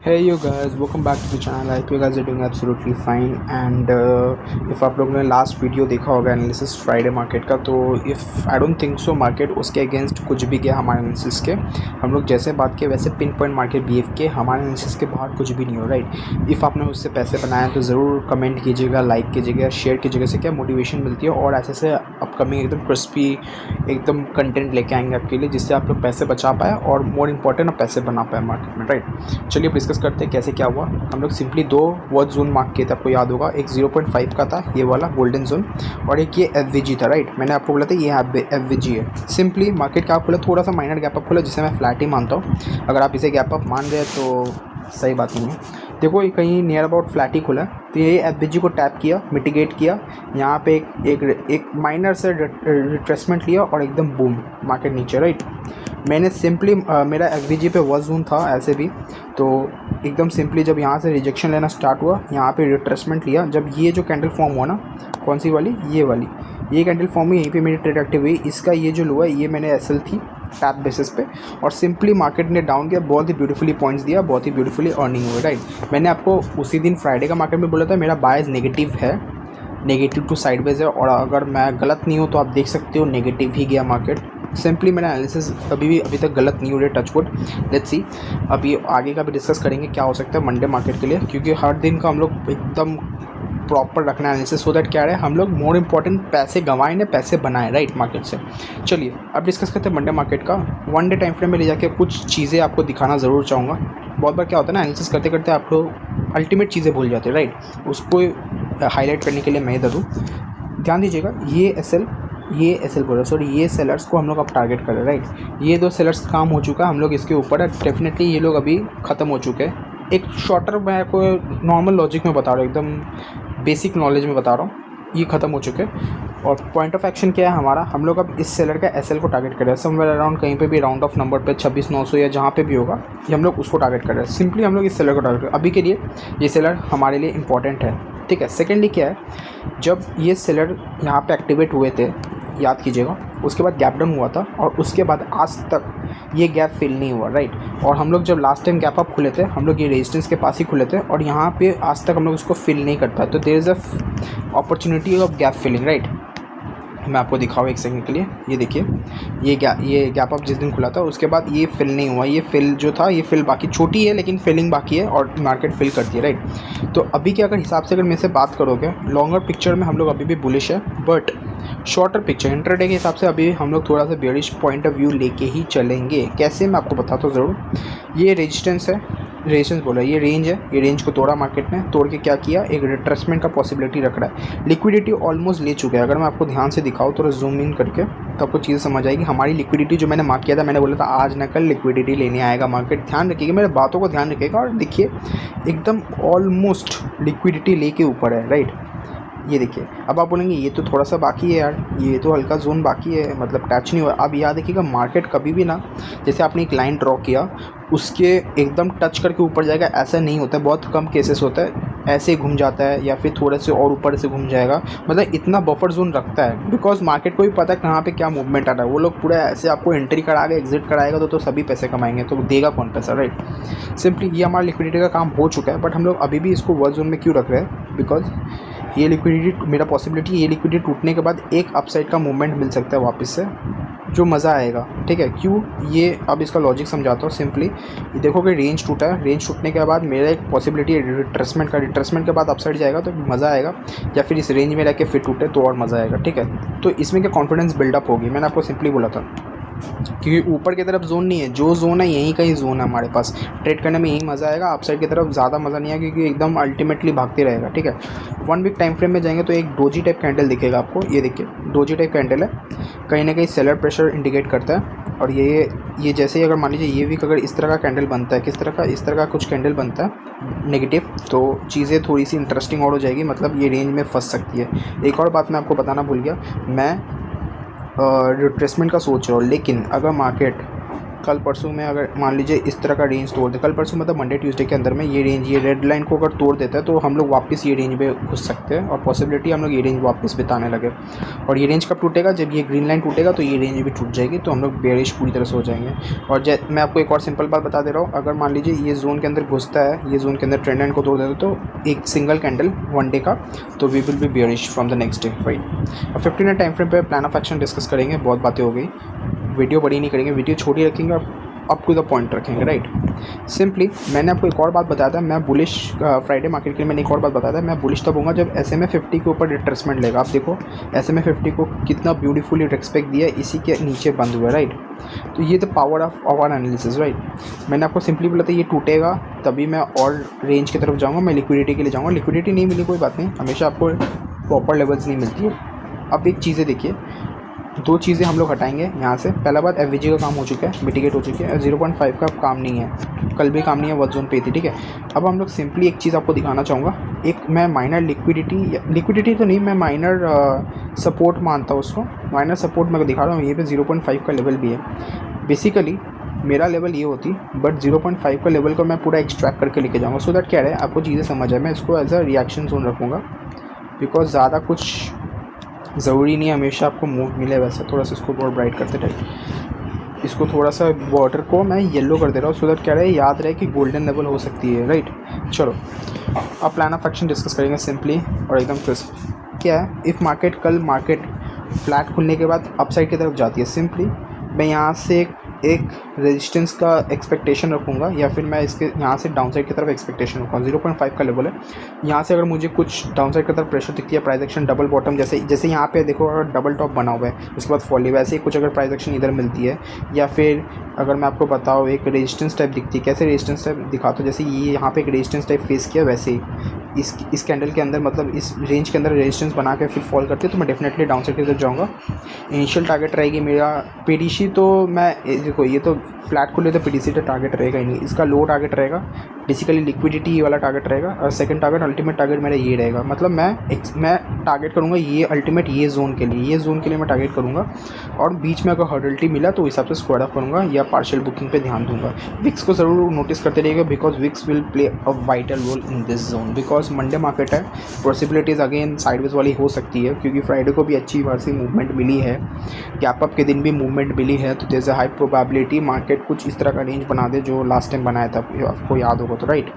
Hey you guys, welcome back to the channel. I hope you guys are doing absolutely fine and if आप लोगों ने last video देखा होगा analysis Friday market का, तो if I don't think so market उसके against कुछ भी गया हमारे एनालिसिस के। हम लोग जैसे बात किए वैसे पिन पॉइंट मार्केट बिहेव किए, हमारे एनालिसिस के बाहर कुछ भी नहीं हो राइट। इफ़ आपने उससे पैसे बनाए तो ज़रूर कमेंट कीजिएगा, लाइक कीजिएगा, शेयर कीजिएगा, से क्या मोटिवेशन मिलती है और ऐसे से अपकमिंग एकदम क्रिस्पी एकदम कंटेंट लेके आएंगे आपके लिए, जिससे आप लोग पैसे बचा पाए और मोर इंपॉर्टेंट आप पैसे बना पाए मार्केट में राइट। चलिए डिस्कस करते हैं कैसे क्या हुआ। हम लोग सिंपली दो वर्ड जोन मार्क किए थे, आपको याद होगा। एक 0.5 का था ये वाला गोल्डन जोन और एक ये एफवीजी था राइट। मैंने आपको बोला था ये एफवीजी है। सिंपली मार्केट का आप खोला, थोड़ा सा माइनर गैप अप खोला, जिसे मैं फ्लैट ही मानता हूँ। अगर आप इसे गैप अप मान रहे हैं तो सही बात नहीं है। देखो ये कहीं नियर अबाउट फ्लैट ही खुला है, तो ये एफवीजी को टैप किया, मिटिगेट किया, यहाँ पे एक माइनर से रिट्रेसमेंट लिया और एकदम बूम मार्केट नीचे राइट। मैंने सिंपली मेरा एफवीजी पे वर्ड जोन था ऐसे भी, तो एकदम सिंपली जब यहाँ से रिजेक्शन लेना स्टार्ट हुआ, यहाँ पे रिट्रेसमेंट लिया। जब ये जो कैंडल फॉर्म हुआ ना, कौन सी वाली, ये कैंडल फॉर्म हुई, यहीं पे मेरी ट्रेड एक्टिव हुई। इसका ये जो लो है ये मैंने एसएल थी टैप बेसिस पे, और सिंपली मार्केट ने डाउन किया, बहुत ही ब्यूटीफुली पॉइंट्स दिया, बहुत ही ब्यूटीफुली अर्निंग हुई राइट। मैंने आपको उसी दिन फ्राइडे का मार्केट में बोला था मेरा बायस नेगेटिव है, नेगेटिव टू साइडवेज है, और अगर मैं गलत नहीं हूँ तो आप देख सकते हो नेगेटिव ही गया मार्केट। सिंपली मेरा एनालिसिस अभी तक गलत नहीं हो रहा, टच वुड। लेट्स सी अभी आगे का भी डिस्कस करेंगे क्या हो सकता है मंडे मार्केट के लिए, क्योंकि हर दिन का हम लोग एकदम प्रॉपर रखना एनालिसिस, सो दैट क्या है हम लोग मोर इंपॉर्टेंट पैसे गंवाएं ना पैसे बनाएं राइट मार्केट से। चलिए अब डिस्कस करते हैं मंडे मार्केट का। वन डे टाइम फ्रेम में ले जाके कुछ चीज़ें आपको दिखाना ज़रूर चाहूँगा। बहुत बार क्या होता है ना, एनालिसिस करते करते आप लोग अल्टीमेट चीज़ें भूल जाते हैं राइट। उसको हाईलाइट करने के लिए मैं इधर हूँ, ध्यान दीजिएगा। ये एस एल बोल रहा, सॉरी, ये सेलर्स को हम लोग अब टारगेट कर रहे हैं राइट। ये दो सेलर्स का काम हो चुका है, हम लोग इसके ऊपर है। डेफिनेटली ये लोग अभी ख़त्म हो चुके हैं। एक शॉर्टर मैं कोई नॉर्मल लॉजिक में बता रहा हूँ, एकदम बेसिक नॉलेज में बता रहा हूँ, ये ख़त्म हो चुके हैं। और पॉइंट ऑफ एक्शन क्या है हमारा, हम लोग अब इस सेलर का एसएल को टारगेट कर रहे हैं। समवेयर अराउंड कहीं पे भी राउंड ऑफ नंबर पे 26,900 या जहाँ पे भी होगा, ये हम लोग उसको टारगेट कर रहे हैं। सिंपली हम लोग इस सेलर को टारगेट कर रहे हैं अभी के लिए। ये सेलर हमारे लिए इंपॉर्टेंट है, ठीक है। सेकेंडली क्या है, जब ये सेलर यहाँ पे एक्टिवेट हुए थे, याद कीजिएगा, उसके बाद गैप डाउन हुआ था और उसके बाद आज तक ये गैप फिल नहीं हुआ राइट। और हम लोग जब लास्ट टाइम गैप अप खुले थे, हम लोग ये रेजिस्टेंस के पास ही खुले थे और यहाँ पे आज तक हम लोग उसको फिल नहीं कर पाए। तो there is a opportunity of gap filling right. मैं आपको दिखाऊँ एक सेकंड के लिए। ये देखिए, ये गैप अप जिस दिन खुला था उसके बाद ये फिल नहीं हुआ। ये फिल जो था, ये फिल बाकी छोटी है लेकिन फिलिंग बाकी है और मार्केट फिल करती है राइट। तो अभी के अगर हिसाब से अगर मेरे से बात करोगे, लॉन्गर पिक्चर में हम लोग अभी भी बुलिश है, बट शॉर्टर पिक्चर इंट्राडे के हिसाब से अभी हम लोग थोड़ा सा बेयरिश पॉइंट ऑफ व्यू लेके ही चलेंगे। कैसे, मैं आपको बताता हूँ ज़रूर। ये रेजिस्टेंस है, रेजिस्टेंस बोला, ये रेंज है, ये रेंज को तोड़ा मार्केट ने, तोड़ के क्या किया, एक रिट्रेसमेंट का पॉसिबिलिटी रख रहा है। लिक्विडिटी ऑलमोस्ट ले चुका है। अगर मैं आपको ध्यान से दिखाऊँ थोड़ा जूम इन करके, तो आपको चीज़ समझ आएगी। हमारी लिक्विडिटी जो मैंने मार्क किया था, मैंने बोला था आज न कल लिक्विडिटी लेने आएगा मार्केट। ध्यान रखिएगा, मेरे बातों को ध्यान रखिएगा। और देखिए एकदम ऑलमोस्ट लिक्विडिटी लेके ऊपर है राइट। ये देखिए, अब आप बोलेंगे ये तो थोड़ा सा बाकी है यार, ये तो हल्का जोन बाकी है, मतलब टच नहीं हुआ। अब याद रखिएगा, मार्केट कभी भी ना, जैसे आपने एक लाइन ड्रॉ किया उसके एकदम टच करके ऊपर जाएगा, ऐसा नहीं होता है। बहुत कम केसेस होता है ऐसे घूम जाता है, या फिर थोड़े से और ऊपर से घूम जाएगा। मतलब इतना बफर जोन रखता है, बिकॉज मार्केट को भी पता है कहाँ पे क्या मूवमेंट आ रहा है। वो लोग पूरा ऐसे आपको एंट्री कराएगा, एग्जिट कराएगा, तो सभी पैसे कमाएंगे, तो देगा कौन पैसा राइट। सिंपली ये हमारा लिक्विडिटी का काम हो चुका है, बट हम लोग अभी भी इसको वर्ड जोन में क्यों रख रहे हैं, बिकॉज ये लिक्विडिटी, मेरा पॉसिबिलिटी, ये लिक्विडिटी टूटने के बाद एक अपसाइड का मूवमेंट मिल सकता है वापस से, जो मज़ा आएगा, ठीक है। क्यों, ये अब इसका लॉजिक समझाता हूँ। सिंपली देखो कि रेंज टूटा है, रेंज टूटने के बाद मेरा एक पॉसिबिलिटी है रिट्रेसमेंट का, रिट्रेसमेंट के बाद अपसाइड जाएगा तो मज़ा आएगा, या फिर इस रेंज में रह के फिर टूटे तो और मज़ा आएगा, ठीक है। तो इसमें क्या कॉन्फिडेंस बिल्डअप होगी, मैंने आपको सिंपली बोला था, क्योंकि ऊपर की तरफ जोन नहीं है, जो जोन है यहीं का ही जोन है हमारे पास। ट्रेड करने में यही मज़ा आएगा, अपसाइड की तरफ ज़्यादा मज़ा नहीं आएगा, क्योंकि एकदम अल्टीमेटली भागते रहेगा, ठीक है। 1 वीक टाइम फ्रेम में जाएंगे तो एक डोजी टाइप कैंडल दिखेगा आपको। ये देखिए, डोजी टाइप कैंडल है, कहीं ना कहीं सेलर प्रेशर इंडिकेट करता है। और ये जैसे ही अगर मान लीजिए ये वीक अगर इस तरह का कैंडल बनता है, किस तरह का, इस तरह का कुछ कैंडल बनता है नेगेटिव, तो चीज़ें थोड़ी सी इंटरेस्टिंग और हो जाएगी, मतलब ये रेंज में फंस सकती है। एक और बात मैं आपको बताना भूल गया, मैं रिट्रेसमेंट का सोच रहा हूँ, लेकिन अगर मार्केट कल परसों में अगर मान लीजिए इस तरह का रेंज तोड़ दे, कल परसों मतलब मंडे ट्यूसडे के अंदर में ये रेंज, ये रेड लाइन को अगर तोड़ देता है तो हम लोग वापस ये रेंज पे घुस सकते हैं और पॉसिबिलिटी हम लोग ये रेंज वापस बिताने लगे। और ये रेंज कब टूटेगा, जब ये ग्रीन लाइन टूटेगा तो ये रेंज भी टूट जाएगी, तो हम लोग बेयरिश पूरी तरह से हो जाएंगे। और मैं आपको एक और सिंपल बात बता दे रहा हूँ, अगर मान लीजिए ये जोन के अंदर घुसता है, ये जोन के अंदर ट्रेंड लाइन को तोड़ देता है तो एक सिंगल कैंडल वन डे का, तो we will be bearish from the next day, right. अब 15 टाइम फ्रेम पे प्लान ऑफ एक्शन डिस्कस करेंगे, बहुत बातें हो गई, वीडियो बड़ी नहीं करेंगे, वीडियो छोटी रखेंगे और अप टू द पॉइंट रखेंगे, राइट। सिंपली मैंने आपको एक और बात बताया था, मैं बुलिश फ्राइडे मार्केट के लिए मैंने एक और बात बताया था, मैं बुलिश तब होऊंगा जब SMA 50 के ऊपर रिट्रेसमेंट लेगा। आप देखो SMA 50 को कितना ब्यूटीफुली रेस्पेक्ट दिया, इसी के नीचे बंद हुआ, राइट। तो ये the power of our analysis, right. मैंने आपको सिंपली बोला था ये टूटेगा तभी मैं और रेंज की तरफ जाऊँगा, मैं लिक्विडिटी के लिए जाऊँगा। लिक्विडिटी नहीं मिली कोई बात नहीं, हमेशा आपको प्रॉपर लेवल्स नहीं मिलती है। अब एक चीज़ें देखिए, दो चीज़ें हम लोग हटाएंगे यहाँ से। पहला बात, FVG का काम हो चुका है, मिटिगेट हो चुकी है, 0.5 का काम नहीं है, कल भी काम नहीं है, वर्क जोन पे थी, ठीक है। अब हम लोग सिंपली एक चीज़ आपको दिखाना चाहूँगा, एक मैं माइनर लिक्विडिटी तो नहीं, मैं माइनर सपोर्ट मानता हूँ उसको, माइनर सपोर्ट मैं दिखा रहा हूँ। ये पे 0.5 का लेवल भी है। बेसिकली मेरा लेवल ये होती, बट 0.5 का लेवल को मैं पूरा एक्सट्रैक्ट करके लेके जाऊँगा, सो दैट क्या है आपको चीज़ें समझ आए। मैं इसको एज अ रिएक्शन जोन रखूँगा, बिकॉज ज़्यादा कुछ ज़रूरी नहीं है हमेशा आपको मूव मिले। वैसे थोड़ा सा इसको बहुत ब्राइट करते टाइप, इसको थोड़ा सा बॉर्डर को मैं येलो कर दे रहा हूँ, सो दैट क्या रहे याद रहे कि गोल्डन लेवल हो सकती है, राइट। चलो अब प्लान ऑफ एक्शन डिस्कस करेंगे सिंपली और एकदम क्रिस्प। क्या है, इफ़ मार्केट कल मार्केट फ्लैट खुलने के बाद अपसाइड की तरफ जाती है, सिंपली मैं यहाँ से एक रेजिस्टेंस का एक्सपेक्टेशन रखूँगा, या फिर मैं इसके यहाँ से डाउनसाइड की तरफ एक्सपेक्टेशन रखूँगा। 0.5 का लेवल है, यहाँ से अगर मुझे कुछ डाउनसाइड की तरफ प्रेशर दिखती है, प्राइस एक्शन डबल बॉटम, जैसे यहाँ पे देखो अगर डबल टॉप बना हुआ है उसके बाद फॉल, वैसे ही कुछ अगर प्राइस एक्शन इधर मिलती है, या फिर अगर मैं आपको बताऊँ एक रेजिस्टेंस टाइप दिखती है, कैसे रेजिस्टेंस टाइप दिखाता हूँ, जैसे ये यहाँ पे एक रेजिस्टेंस टाइप फेस किया, वैसे ही इस कैंडल के अंदर मतलब इस रेंज के अंदर रेजिस्टेंस बना के फिर फॉल करती है, तो मैं डेफिनेटली डाउनसाइड की तरफ जाऊँगा। इनिशियल टारगेट रहेगी मेरा PDC, तो मैं देखो ये तो फ्लैट खुले तो PDC का टारगेट रहेगा ही नहीं, इसका लो टारगेट रहेगा, बेसिकली लिक्विडिटी वाला टारगेट रहेगा, और सेकंड टारगेट अल्टीमेट टारगेट मेरा ये रहेगा। मतलब मैं टारगेट करूँगा ये अल्टीमेट ये जोन के लिए मैं टारगेट करूँगा, और बीच में अगर हर्डल्टी मिला तो हिसाब से स्क्वायर ऑफ करूँगा या पार्शियल बुकिंग पे ध्यान दूंगा। विक्स को ज़रूर नोटिस करते रहिएगा, because wicks will play a vital role in this zone, because Monday market है, पॉसिबिलिटीज़ अगेन साइडवेज वाली हो सकती है, क्योंकि फ्राइडे को भी अच्छी खासी मूवमेंट मिली है, गैप अप के दिन भी मूवमेंट मिली है, तो there is a high probability market कुछ इस तरह का रेंज बना दे जो लास्ट टाइम बनाया था, आपको याद होगा तो, राइट।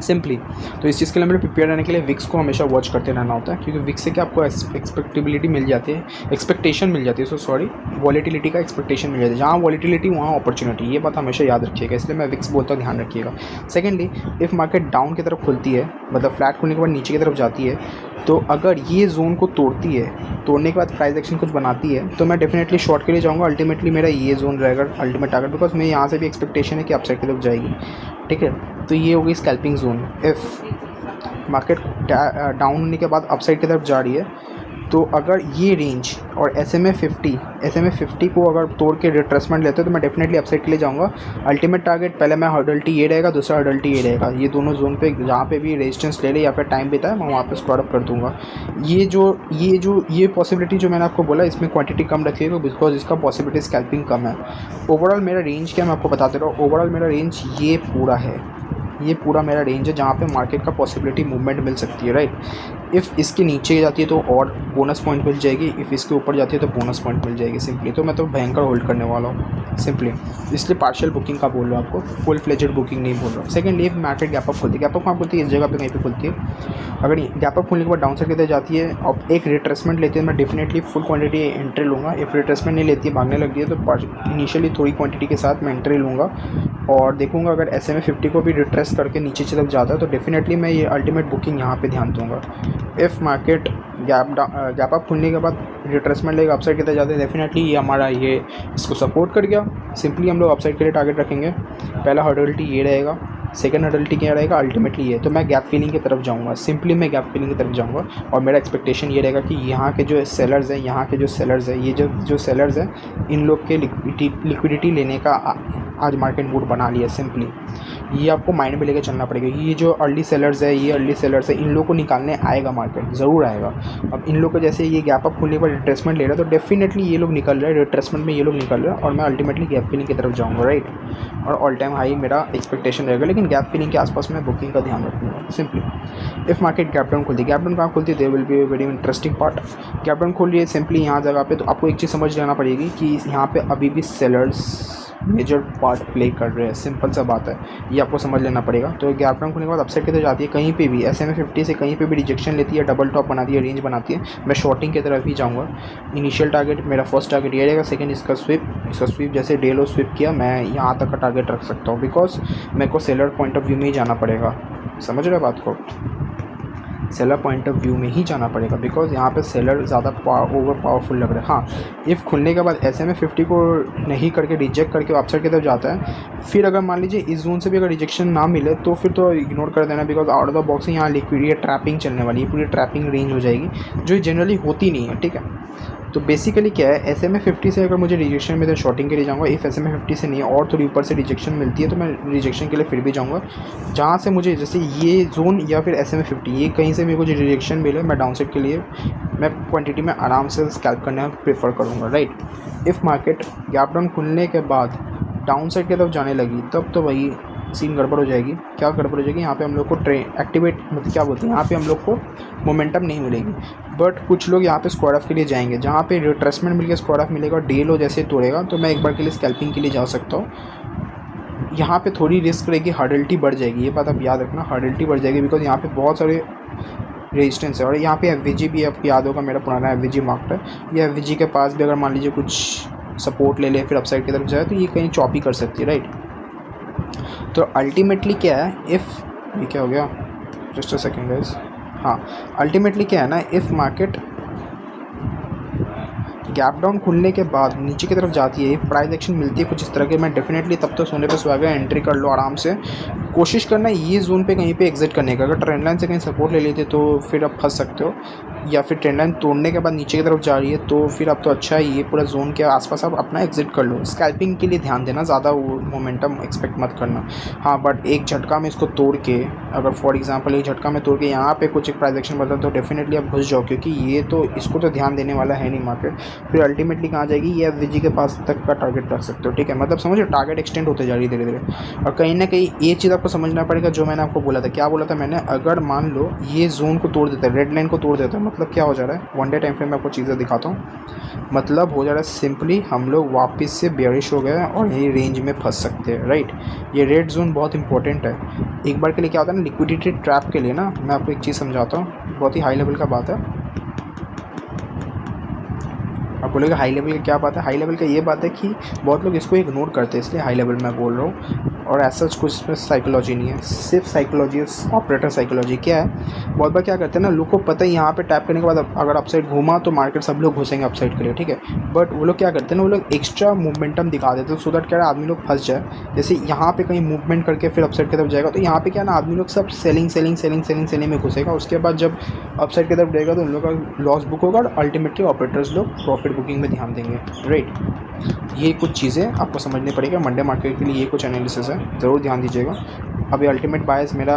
सिंपली तो इस चीज़ के लिए मेरे प्रिपेयर रहने के लिए विक्स को हमेशा वॉच करते रहना होता है, क्योंकि विक्स से क्या आपको एक्सपेक्टेबिलिटी मिल जाती है, एक्सपेक्टेशन मिल जाती है, सॉरी वॉलेटिलिटी का एक्सपेक्टेशन मिल जाती है। जहाँ वॉलेटिलिटी वहाँ अपॉर्चुनिटी, ये बात हमेशा याद रखिएगा, इसलिए मैं विक्स बोलता हूँ, ध्यान रखिएगा। सेकेंडली, इफ़ मार्केट डाउन की तरफ खुलती है, मतलब फ्लैट खुलने के बाद नीचे की तरफ जाती है, तो अगर ये जोन को तोड़ती है, तोड़ने के बाद प्राइस एक्शन कुछ बनाती है, तो मैं डेफिनेटली शॉर्ट के लिए जाऊँगा। अल्टीमेटली मेरा ये जोन रहेगा अल्टीमेट टारगेट, बिकॉज मैं यहाँ से भी एक्सपेक्टेशन है कि अपसाइड की तरफ जाएगी, ठीक है। तो ये हो गई scalping zone. If market down होने के बाद अपसाइड की तरफ जा रही है, तो अगर ये रेंज और SMA 50 को अगर तोड़ के रिट्रेसमेंट लेते हैं, तो मैं डेफिनेटली अपसाइड के लिए जाऊँगा। अल्टीमेट टारगेट पहले मैं हर्डल्टी ये रहेगा, दूसरा हर्डल्टी ये रहेगा, ये दोनों जोन पे जहाँ पे भी रेजिस्टेंस ले ले या फिर टाइम बिता है, मैं वहाँ पे स्क्वायर ऑफ कर दूँगा। ये पॉसिबिलिटी जो मैंने आपको बोला, इसमें क्वांटिटी कम रखिएगा, बिकॉज इसका पॉसिबिलिटी स्कैल्पिंग कम है। ओवरऑल मेरा रेंज क्या मैं आपको बता दे रहा हूँ, ओवरऑल मेरा रेंज ये पूरा है, ये पूरा मेरा रेंज है जहाँ पे मार्केट का पॉसिबिलिटी मूवमेंट मिल सकती है, राइट। इफ़ इसके नीचे जाती है तो और बोनस पॉइंट मिल जाएगी, इफ़ इसके ऊपर जाती है तो बोनस पॉइंट मिल जाएगी सिंपली। तो मैं तो भयंकर होल्ड करने वाला हूँ सिंपली, इसलिए पार्शियल बुकिंग का बोल रहा हूँ आपको, फुल फ्लेजेड बुकिंग नहीं बोल रहा हूँ। सेकंड, ये मार्केट गैप अप खुलती है, गैप अप कहाँ खुलती है, इस जगह पे कहीं पे खुलती है। अगर गैप अप खुलने के बाद डाउन साइड की तरफ जाती है और एक रिट्रेसमेंट लेती है, मैं डेफिनेटली फुल क्वांटिटी एंट्री लूँगा। इफ़ रिट्रेसमेंट नहीं लेती है, भागने लगी है, तो इनिशियली थोड़ी क्वांटिटी के साथ मैं एंट्री लूँगा और देखूँगा अगर SMA 50 को भी रिट्रेस करके नीचे की तरफ जाता है, तो डेफिनेटली मैं ये अल्टीमेट बुकिंग यहाँ पे ध्यान दूँगा। इफ़ मार्केट गैप अप खुलने के बाद रिट्रेसमेंट लेगा, अपसाइड की तरफ जाते हैं, डेफिनेटली ये हमारा ये इसको सपोर्ट कर गया। सिंपली हम लोग अपसाइड के लिए टारगेट रखेंगे। पहला हर्डल्टी ये रहेगा, सेकंड हर्डल्टी क्या रहेगा, अल्टीमेटली ये। तो मैं गैप फिलिंग की तरफ जाऊँगा, सिंपली मैं गैप फिलिंग की तरफ जाऊँगा, और मेरा एक्सपेक्टेशन ये रहेगा कि यहाँ के जो सेलर्स हैं, ये जो सेलर्स हैं, इन लोग के लिक्विडिटी लेने का आज मार्केट मूड बना लिया सिंपली। ये आपको माइंड में लेके चलना पड़ेगा। ये जो अर्ली सेलर्स है, ये अर्ली सेलर्स है, इन लोगों को निकालने आएगा मार्केट, ज़रूर आएगा। अब इन लोग को जैसे ये गैप अप खुलने पर रिट्रेसमेंट ले रहा है तो डेफिनेटली ये लोग निकल रहे हैं, रिट्रेसमेंट में ये लोग निकल रहे हैं और मैं अल्टीमेटली गैप फिलिंग की तरफ जाऊँगा, राइट। और ऑल टाइम हाई मेरा एक्सपेक्टेशन रहेगा, लेकिन गैप फिलिंग के आसपास मैं बुकिंग का ध्यान रखूँगा simply. If market gap down खुलती है, गैप डाउन कहाँ खुलती है, there will be very interesting part. Gap down खोल रही है सिंपली यहाँ जगह पे, तो आपको एक चीज़ समझ लेना पड़ेगी कि यहाँ पे अभी भी सेलर्स मेजर पार्ट प्ले कर रहे हैं, सिंपल सा बात है, ये आपको समझ लेना पड़ेगा। तो गैप डाउन खोलने के बाद अपसाइड की तरफ जाती है, कहीं पे भी SMA 50 से कहीं पे भी रिजेक्शन लेती है, डबल टॉप बनाती है, रेंज बनाती है, मैं शॉर्टिंग की तरफ ही जाऊँगा। इनिशियल टारगेट मेरा फर्स्ट टारगेट ये रहेगा, सेकंड इसका स्विप जैसे डे लो स्विप किया मैं यहाँ तक का टारगेट रख सकता हूँ, बिकॉज मेरे को सेलर पॉइंट ऑफ व्यू में ही जाना पड़ेगा। समझ रहे बात को, सेलर पॉइंट ऑफ व्यू में ही जाना पड़ेगा, बिकॉज यहाँ पे सेलर ज़्यादा ओवर पावरफुल लग रहा है। हाँ, इफ़ खुलने के बाद SMA 50 को नहीं करके रिजेक्ट करके अपसाइड की तरफ जाता है, फिर अगर मान लीजिए इस जोन से भी अगर रिजेक्शन ना मिले तो फिर तो इग्नोर कर देना, because out of the box यहाँ लिक्विडिटी ट्रैपिंग चलने वाली है, पूरी ट्रैपिंग रेंज हो जाएगी जो जनरली होती नहीं है, ठीक है। तो बेसिकली क्या है, SMA 50 से अगर मुझे रिजेक्शन मिले तो शॉर्टिंग के लिए जाऊँगा, इफ़ SMA 50 से नहीं और थोड़ी ऊपर से रिजेक्शन मिलती है तो मैं रिजेक्शन के लिए फिर भी जाऊँगा। जहाँ से मुझे जैसे ये जोन या फिर SMA 50 ये कहीं से मेरे को जो रिजेक्शन मिले, मैं डाउन साइड के लिए मैं क्वांटिटी में आराम से स्कैल्प करना प्रेफर करूँगा, right. If market gap down खुलने के बाद डाउन साइड की तरफ जाने लगी तब तो वही सीन गड़बड़ हो जाएगी। क्या गड़बड़ हो जाएगी, यहाँ पे हम लोग को एक्टिवेट मतलब क्या बोलते हैं, यहाँ पे हम लोग को मोमेंटम नहीं मिलेगी। बट कुछ लोग यहाँ पे स्क्वाड ऑफ के लिए जाएंगे, जहाँ पे रिट्रेसमेंट मिलकर स्क्वाड ऑफ मिलेगा, डे लो जैसे तोड़ेगा तो मैं एक बार के लिए स्कैल्पिंग के लिए जा सकता हूँ। यहाँ पे थोड़ी रिस्क रहेगी, हार्डलिटी बढ़ जाएगी, ये बात आप याद रखना, हार्डलिटी बढ़ जाएगी, बिकॉज यहाँ पे बहुत सारे रेजिस्टेंस है। और यहाँ पे FVG भी आपको याद होगा, मेरा पुराना FVG मार्क्ड है, ये FVG के पास भी अगर मान लीजिए कुछ सपोर्ट ले ले फिर अपसाइड की तरफ जाए तो ये कहीं चॉपी कर सकती है, राइट। तो अल्टीमेटली क्या है, ये क्या हो गया, जस्ट अ सेकेंड गाइस। हाँ, अल्टीमेटली क्या है ना, इफ़ मार्केट गैप डाउन खुलने के बाद नीचे की तरफ जाती है, प्राइस एक्शन मिलती है कुछ इस तरह के, मैं डेफिनेटली तब तो सोने पे सुहागा, एंट्री कर लो आराम से। कोशिश करना ये जोन पे कहीं पे एग्जिट करने का, अगर ट्रेंड लाइन से कहीं सपोर्ट ले लेते तो फिर आप फंस सकते हो, या फिर ट्रेंड लाइन तोड़ने के बाद नीचे की तरफ जा रही है तो फिर अब तो अच्छा है, ये पूरा जोन के आसपास आप अपना एग्जिट कर लो। स्कैल्पिंग के लिए ध्यान देना, ज़्यादा वो मोमेंटम एक्सपेक्ट मत करना। हाँ, बट एक झटका में इसको तोड़ के, अगर फॉर एग्जांपल एक झटका में तोड़ के यहाँ पे कुछ एक प्राइस एक्शन बदला तो डेफिनेटली आप घुस जाओ, क्योंकि ये तो इसको तो ध्यान देने वाला है नहीं मार्केट। फिर अल्टीमेटली कहाँ जाएगी, ये FVG के पास तक का टारगेट रख सकते हो, ठीक है। मतलब समझो टारगेट एक्सटेंड होते जा रही है धीरे धीरे। और कहीं ना कहीं ये चीज़ आपको समझना पड़ेगा, जो मैंने आपको बोला था, क्या बोला था मैंने, अगर मान लो ये जोन को तोड़ देता है, रेड लाइन को तोड़ देता है, मतलब क्या हो जा रहा है, वन डे टाइम फ्रेम में आपको चीज़ें दिखाता हूँ, मतलब हो जा रहा है सिंपली हम लोग वापस से बेयरिश हो गए और यही रेंज में फंस सकते हैं, राइट। ये रेड जोन बहुत इंपॉर्टेंट है। एक बार के लिए क्या होता है ना, लिक्विडिटी ट्रैप के लिए ना, मैं आपको एक चीज़ समझाता हूँ, बहुत ही हाई लेवल का बात है। आप बोलेगा हाई लेवल का क्या बात है, हाई लेवल का ये बात है कि बहुत लोग इसको इग्नोर करते हैं, इसलिए हाई लेवल मैं बोल रहा हूँ। और ऐसा कुछ इसमें साइकोलॉजी नहीं है, सिर्फ साइकोलॉजी, ऑपरेटर साइकोलॉजी। क्या है, बहुत बार क्या करते हैं ना, लोग को पता है यहाँ पे टैप करने के बाद अगर अपसाइड घूमा तो मार्केट सब लोग घुसेंगे अपसाइड के लिए, ठीक है। बट वो लोग क्या करते हैं ना, वो लोग एक्स्ट्रा मूवमेंटम दिखा देते हैं, सो दैट क्या आदमी लोग फंस जाए। जैसे यहाँ पे कहीं मूवमेंट करके फिर अपसाइड की तरफ जाएगा तो यहाँ पे क्या ना, आदमी लोग सब सेलिंग में घुसेगा। उसके बाद जब अपसाइड की तरफ जाएगा तो उन लोग का लॉस बुक होगा और अल्टीमेटली ऑपरेटर्स लोग प्रॉफिट बुकिंग में ध्यान देंगे, राइट। ये कुछ चीज़ें आपको समझनी पड़ेगा, मंडे मार्केट के लिए ये कुछ एनालिसिस है, ज़रूर ध्यान दीजिएगा। अभी अल्टीमेट बायस मेरा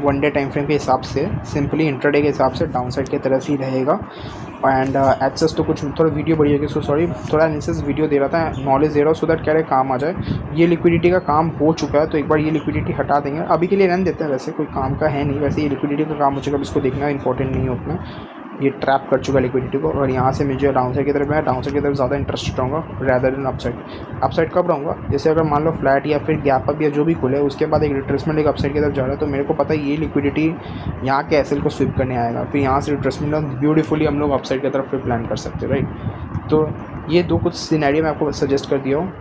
वन डे टाइम फ्रेम के हिसाब से, सिंपली इंट्राडे के हिसाब से डाउन साइड की तरफ ही रहेगा। एंड एक्सेस तो कुछ थोड़ा वीडियो बढ़ी होगी, सो सॉरी, थोड़ा एनालिसिस वीडियो दे रहा था, नॉलेज दे रहा हूँ, सो दैट क्या रहे काम आ जाए। ये लिक्विडिटी का काम हो चुका है तो एक बार ये लिक्विडिटी हटा देंगे, अभी के लिए रन देते हैं, वैसे कोई काम का है नहीं, वैसे ये लिक्विडिटी का काम हो चुका है, इसको देखना इंपॉर्टेंट नहीं है उतना, ये ट्रैप कर चुका है लिक्विडिटी को। और यहाँ से मुझे डाउन साइड की तरफ, मैं डाउन साइड की तरफ ज़्यादा इंटरेस्टेड रहूँगा रैदर देन अपसाइड। अपसाइड कब रहूँगा, जैसे अगर मान लो फ्लैट या फिर गैप अप या जो भी खुले, उसके बाद एक रिट्रेसमेंट एक अपसाइड की तरफ जा रहा है, तो मेरे को पता है ये लिक्विडिटी यहाँ के एसएल को स्विप करने आएगा, फिर यहाँ से रिट्रेसमेंट ब्यूटीफुली हम लोग अपसाइड की तरफ फिर प्लान कर सकते हैं, राइट। तो ये दो कुछ सिनेरियो मैं आपको सजेस्ट कर दिया हूँ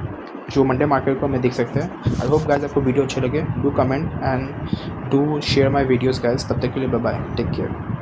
जो मंडे मार्केट को हमें देख सकते हैं। आई होप गाइस आपको वीडियो अच्छे लगे, do comment and do share my videos guys. तब तक के लिए बाय बाय, टेक केयर।